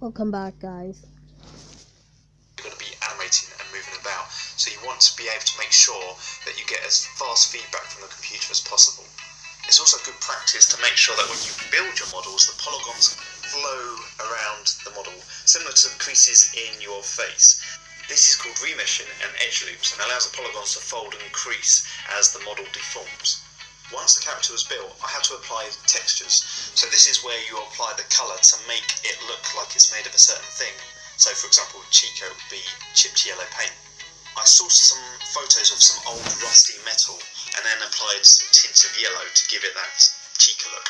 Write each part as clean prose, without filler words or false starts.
Welcome back, guys. You're going to be animating and moving about, so you want to be able to make sure that you get as fast feedback from the computer as possible. It's also good practice to make sure that when you build your models, the polygons flow around the model, similar to the creases in your face. This is called remeshing and edge loops, and allows the polygons to fold and crease as the model deforms. Once the character was built, I had to apply textures. So this is where you apply the colour to make it look like it's made of a certain thing. So for example, Chica would be chipped yellow paint. I sourced some photos of some old rusty metal and then applied some tints of yellow to give it that Chica look.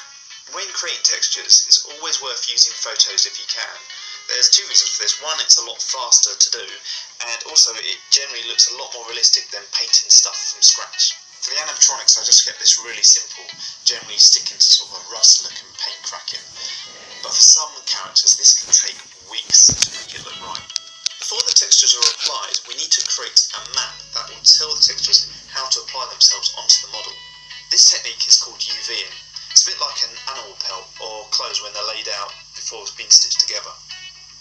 When creating textures, it's always worth using photos if you can. There's two reasons for this. One, it's a lot faster to do, and also it generally looks a lot more realistic than painting stuff from scratch. For the animatronics, I just kept this really simple, generally sticking to sort of a rust look and paint cracking. But for some characters, this can take weeks to make it look right. Before the textures are applied, we need to create a map that will tell the textures how to apply themselves onto the model. This technique is called UVing. It's a bit like an animal pelt or clothes when they're laid out before being stitched together.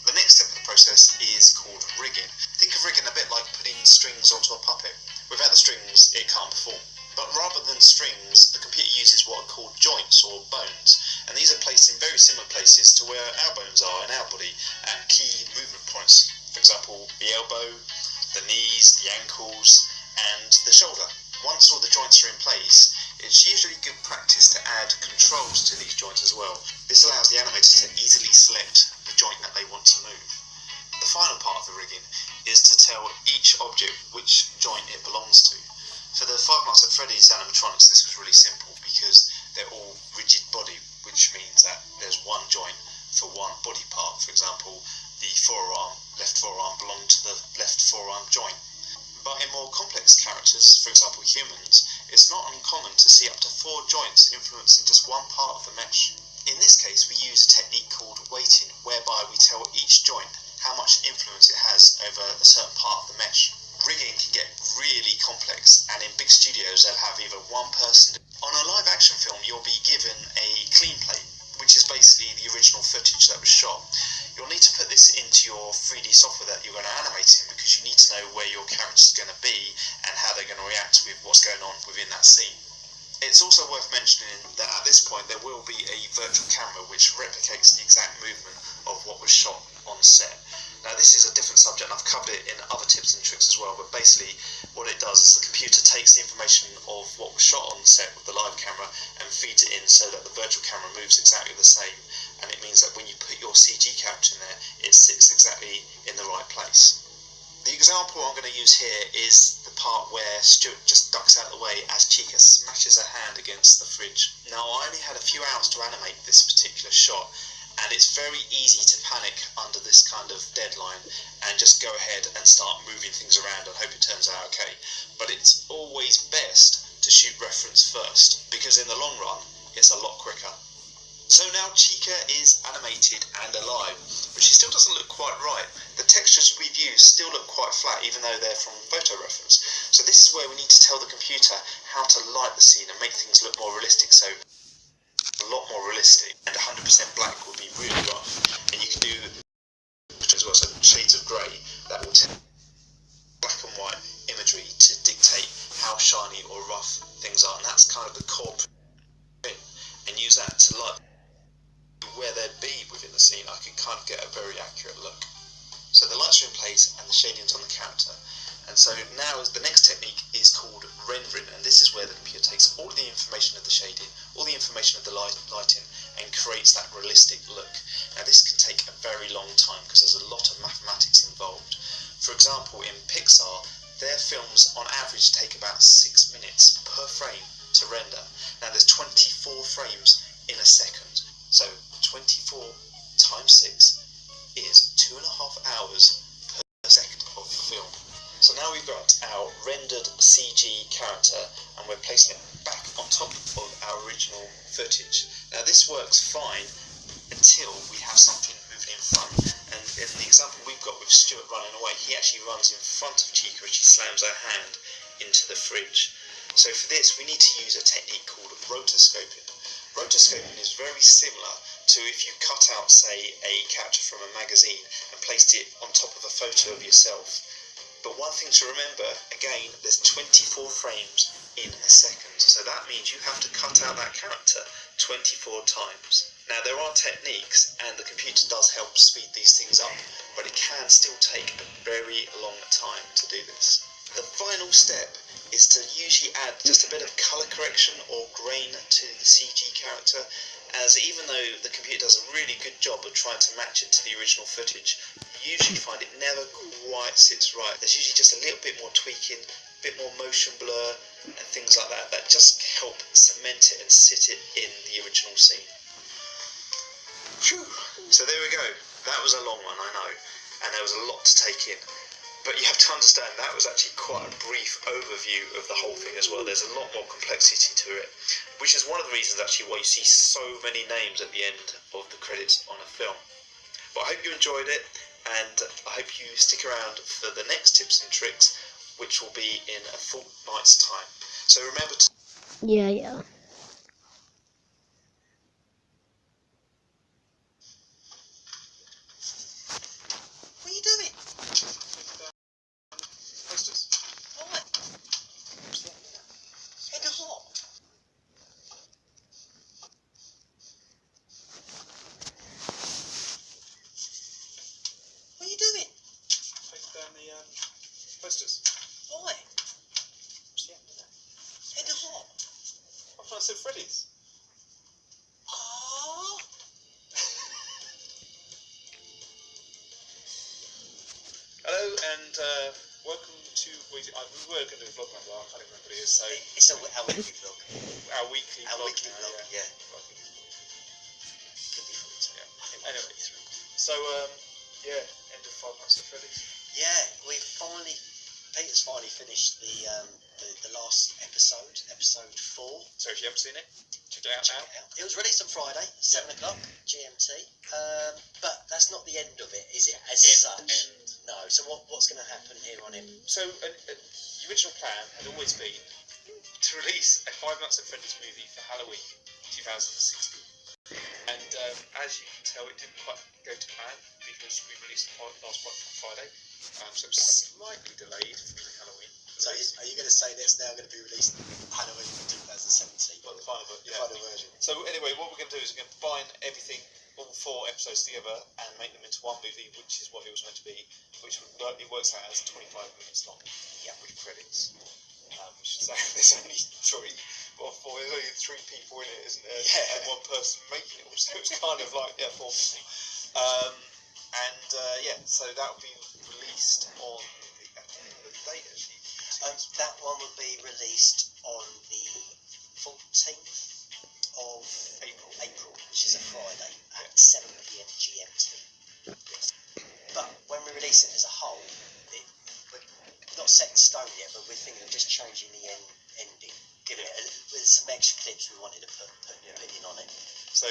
The next step of the process is called rigging. Think of rigging a bit like putting strings onto a puppet. Without the strings, it can't perform. But rather than strings, the computer uses what are called joints or bones, and these are placed in very similar places to where our bones are in our body at key movement points. For example, the elbow, the knees, the ankles, and the shoulder. Once all the joints are in place, it's usually good practice to add controls to these joints as well. This allows the animators to easily select the joint that they want to move. The final part of the rigging is to tell each object which joint it belongs to. For the Five Nights at Freddy's animatronics, this was really simple because they're all rigid body, which means that there's one joint for one body part. For example, the left forearm belonged to the left forearm joint. But in more complex characters, for example humans, it's not uncommon to see up to 4 joints influencing just one part of the mesh. In this case, we use a technique called weighting, whereby we tell each joint how much influence it has over a certain part of the mesh. Rigging can get really complex, and in big studios they'll have either one person. On a live action film, you'll be given a clean plate, which is basically the original footage that was shot. You'll need to put this into your 3D software that you're going to animate in, because you need to know where your character's going to be and how they're going to react with what's going on within that scene. It's also worth mentioning that at this point there will be a virtual camera which replicates the exact movement of what was shot on set. Now this is a different subject, and I've covered it in other tips and tricks as well, but basically what it does is the computer takes the information of what was shot on set with the live camera and feeds it in so that the virtual camera moves exactly the same, and it means that when you put your CG character in there, it sits exactly in the right place. The example I'm going to use here is the part where Stuart just ducks out of the way as Chica smashes her hand against the fridge. Now I only had a few hours to animate this particular shot, and it's very easy to panic under this kind of deadline and just go ahead and start moving things around and hope it turns out okay. But it's always best to shoot reference first, because in the long run it's a lot quicker. So now Chica is animated and alive, but she still doesn't look quite right. The textures we've used still look quite flat, even though they're from photo reference. So this is where we need to tell the computer how to light the scene and make things look more realistic. So a lot more realistic, and 100% black would be really rough. And you can do as well, so shades of grey that will tell black and white imagery to dictate how shiny or rough things are, and that's kind of the core print, and use that to light where they'd be within the scene. I could kind of get a very accurate look. So the lights are in place and the shading's on the character. And so now the next technique is called rendering, and this is where the computer takes all the information of the shading, all the information of the lighting, and creates that realistic look. Now this can take a very long time because there's a lot of mathematics involved. For example, in Pixar, their films on average take about 6 minutes per frame to render. Now there's 24 frames in a second. So 24 times 6 is 2.5 hours per second of the film. So now we've got our rendered CG character and we're placing it back on top of our original footage. Now this works fine until we have something moving in front, and in the example we've got with Stuart running away, he actually runs in front of Chica as she slams her hand into the fridge. So for this we need to use a technique called rotoscoping. Rotoscoping is very similar to if you cut out, say, a character from a magazine and placed it on top of a photo of yourself. But one thing to remember, again, there's 24 frames in a second, so that means you have to cut out that character 24 times. Now, there are techniques, and the computer does help speed these things up, but it can still take a very long time to do this. The final step is to usually add just a bit of colour correction or grain to the CG character, as even though the computer does a really good job of trying to match it to the original footage, you usually find it never quite sits right. There's usually just a little bit more tweaking, a bit more motion blur and things like that that just help cement it and sit it in the original scene. Phew. So there we go. That was a long one, I know, and there was a lot to take in. But you have to understand that was actually quite a brief overview of the whole thing as well. There's a lot more complexity to it, which is one of the reasons actually why you see so many names at the end of the credits on a film. But I hope you enjoyed it, and I hope you stick around for the next tips and tricks, which will be in a fortnight's time. So remember to... Yeah. What are you doing? Posters. Why? Head of what? What are you doing? Taking down the posters. Why? What's the end of that? Head of what? I thought I said Freddy's. Oh. Hello and welcome to. We were going to do a vlog now, but I can't even remember what it is. So It's our weekly vlog. Our weekly vlog. Yeah. Could be 42. Yeah. Anyway, so yeah, end of Five Nights at Freddy's. Yeah, Peter's finally finished the last episode 4. So if you haven't seen it, check it out now. It was released on Friday, 7 o'clock GMT. But that's not the end of it, is it? As such, no. So what's going to happen here on it? So the original plan had always been to release a Five Nights at Freddy's movie for Halloween 2016. And as you can tell, it didn't quite go to plan because we released the last one on Friday. So it was slightly delayed from the Halloween. So are you going to say that's now going to be released Halloween 2017? Well, the final version. So anyway, what we're going to do is we're going to combine everything, all 4 episodes together, and make them into one movie, which is what it was meant to be, which it works out as 25 minutes long. Yeah, with credits. We should say there's only 3 or 4. There's only 3 people in it, isn't there? Yeah. And 1 person making it. So it's kind of like 4 people. So that will be released on the date actually. that one will be released on the 14th of April, which is a Friday at 7 p.m. GMT. But when we release it as a whole, we're not set in stone yet, but we're thinking of just changing the ending, giving it with some extra clips we wanted to put an opinion on it. So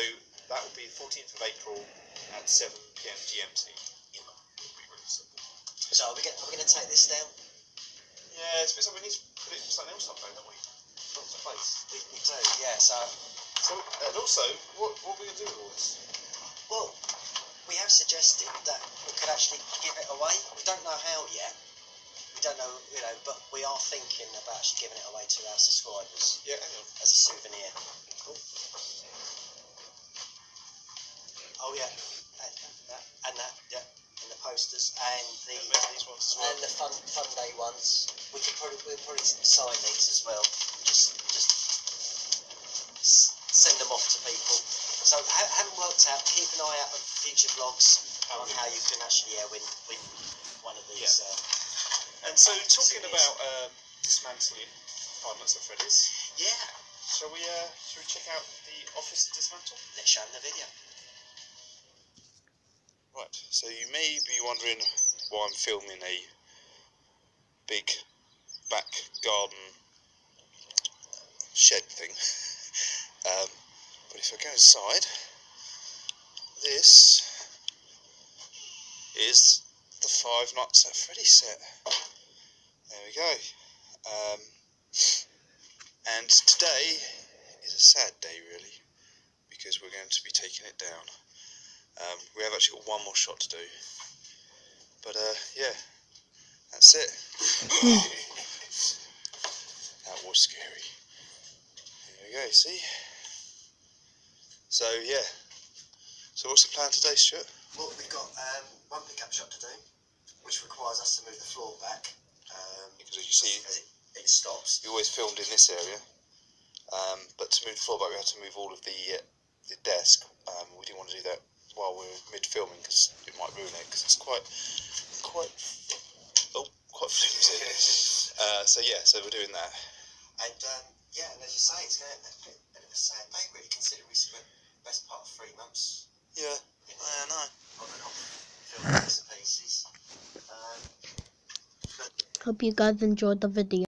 that will be the 14th of April at 7 p.m. GMT. It'll be really simple. So are we going to take this down? Yeah, it's a bit something. We need to put it something else up though, don't we? Put it in place. We do, yeah. So and also, what are we going to do with all this? well, we have suggested that we could actually give it away. We don't know how yet. We don't know, but we are thinking about actually giving it away to our subscribers. Yeah, hang on. As a souvenir. Cool. Oh yeah, and the posters and These ones as well. and the fun day ones. We'll probably sign these as well. Just send them off to people. So haven't worked out. Keep an eye out of future vlogs on how you can actually win one of these. And so talking souvenirs. about dismantling Five Nights at Freddy's, Yeah, shall we check out the office to dismantle? let's show them the video. Right, so you may be wondering why I'm filming a big back garden shed thing. But if I go inside, this is the Five Nights at Freddy's set. There we go. And today is a sad day, really. because we're going to be taking it down. We have actually got one more shot to do, but yeah, that's it. That was scary. There we go, see? So yeah, so what's the plan today, Stuart? Well, we've got one pickup shot to do, which requires us to move the floor back. Because as you see, as it stops. we always filmed in this area, but to move the floor back, we had to move all of the desk. We didn't want to do that while we were mid-filming because it might ruin it, because it's quite flimsy. So yeah, so we're doing that. And yeah, and as you say, it's going to be a bit of a sad day, really, considering we spent the best part of 3 months. Yeah, I know. On and off, filming bits and pieces. Hope you guys enjoyed the video.